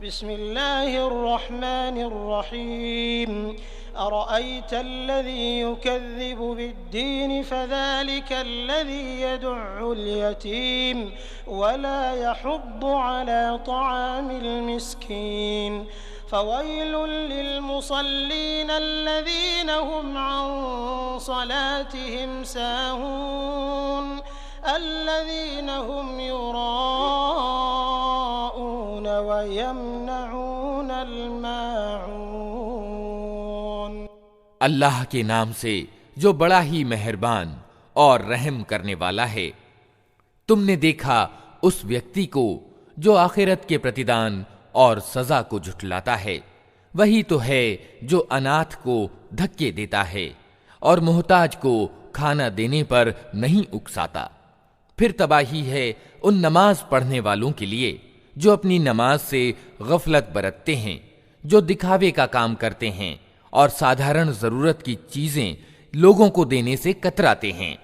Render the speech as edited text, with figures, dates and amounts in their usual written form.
बिस्मिल्लाहिर्रहमानिर्रहीम अरअयतल्लज़ी युकज़्ज़िबु बिद्दीन फ़ज़ालिकल्लज़ी यदु'उल यतीम वला यहुद्दु अला तआमिल मिस्कीन फ़वैलुल लिलमुसल्लीन अल्लज़ीन हुम अन सलातिहिम साहून अल्लज़ीन हुम युराऊन व यमनऊनल माऊन। अल्लाह के नाम से जो बड़ा ही मेहरबान और रहम करने वाला है। तुमने देखा उस व्यक्ति को जो आखिरत के प्रतिदान और सजा को झुठलाता है। वही तो है जो अनाथ को धक्के देता है और मोहताज को खाना देने पर नहीं उकसाता। फिर तबाही है उन नमाज पढ़ने वालों के लिए जो अपनी नमाज से गफलत बरतते हैं, जो दिखावे का काम करते हैं और साधारण जरूरत की चीजें लोगों को देने से कतराते हैं।